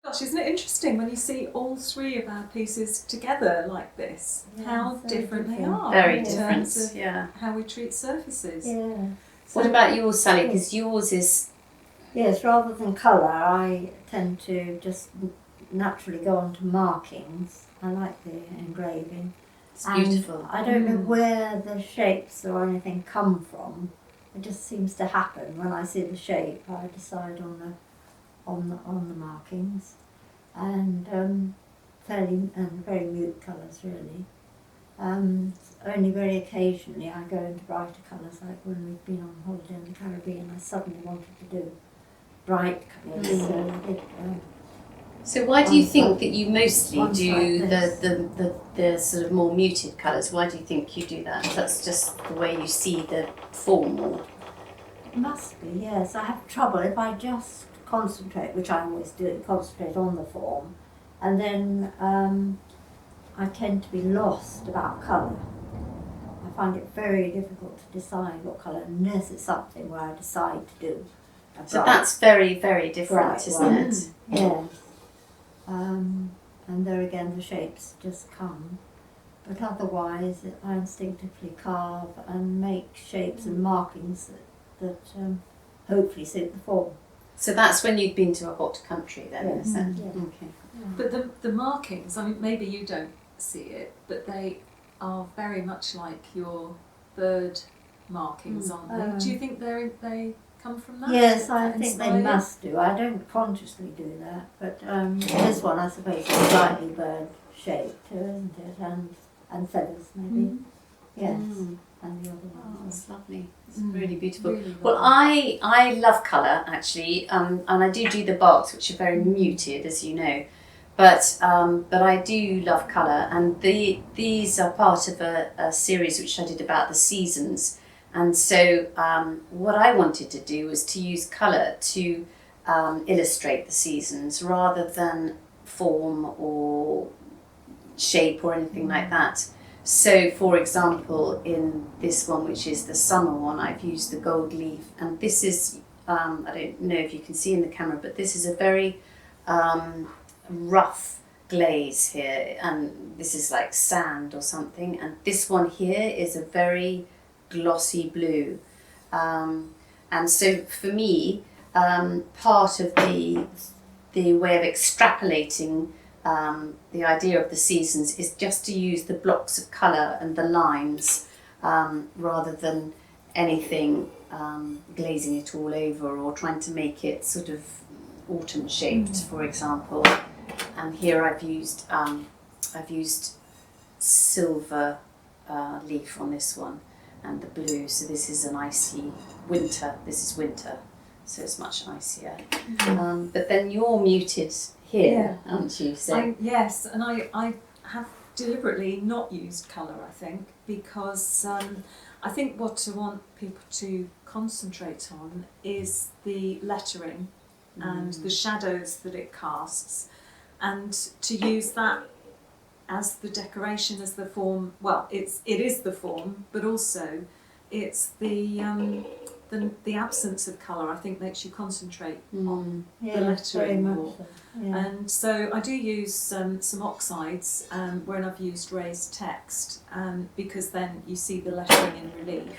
Gosh, isn't it interesting when you see all three of our pieces together like this, how different they are Very in different, terms of how we treat surfaces. Yeah. What about yours, Sally? Because yours is... Yes, rather than colour, I tend to just naturally go on to markings. I like the engraving. It's beautiful. And I don't know where the shapes or anything come from. It just seems to happen. When I see the shape, I decide on the markings, and very mute colours really. Only very occasionally I go into brighter colours, like when we've been on holiday in the Caribbean. I suddenly wanted to do bright colours. So why do you think that you mostly do the sort of more muted colours? Why do you think you do that? That's just the way you see the form? Or? It must be, yes. I have trouble if I just concentrate, which I always do, concentrate on the form, and then I tend to be lost about colour. I find it very difficult to decide what colour, unless it's something where I decide to do. So that's very, very different, isn't it? Yes. And there again, the shapes just come. But otherwise, I instinctively carve and make shapes and markings that hopefully suit the form. So that's when you've been to a hot country then, is it? Yeah. Okay. But the markings, I mean, maybe you don't see it, but they are very much like your bird markings, aren't they? Do you think they come from that? Yes, I think they must do. I don't consciously do that, but this one I suppose is slightly bird shaped too, isn't it? And feathers maybe. Yes. And the other one. Oh, it's lovely. It's really beautiful. Really well, I love colour actually, and I do the barks, which are very muted, as you know. But I do love colour, and these are part of a series which I did about the seasons. And so what I wanted to do was to use colour to illustrate the seasons rather than form or shape or anything like that. So, for example, in this one, which is the summer one, I've used the gold leaf, and this is, I don't know if you can see in the camera, but this is a very rough glaze here, and this is like sand or something, and this one here is a very glossy blue. And so for me, part of the way of extrapolating the idea of the seasons is just to use the blocks of colour and the lines rather than anything glazing it all over or trying to make it sort of autumn shaped, for example. And here I've used silver leaf on this one and the blue. So this is an icy winter. This is winter, so it's much icier. But then you're muted here, aren't you? So yes, and I have deliberately not used colour, I think, because I think what I want people to concentrate on is the lettering and the shadows that it casts, and to use that as the decoration, as the form. Well, it is the form, but also it's the absence of colour, I think, makes you concentrate on the lettering more. So. Yeah. And so I do use some oxides where I've used raised text because then you see the lettering in relief.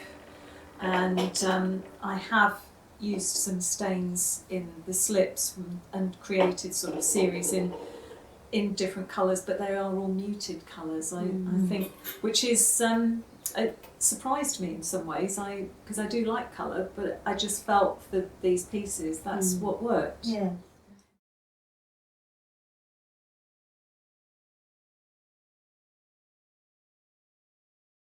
And I have used some stains in the slips and created sort of series in different colours, but they are all muted colours, I think, which is it surprised me in some ways, because I do like colour, but I just felt that these pieces, that's what worked. Yeah.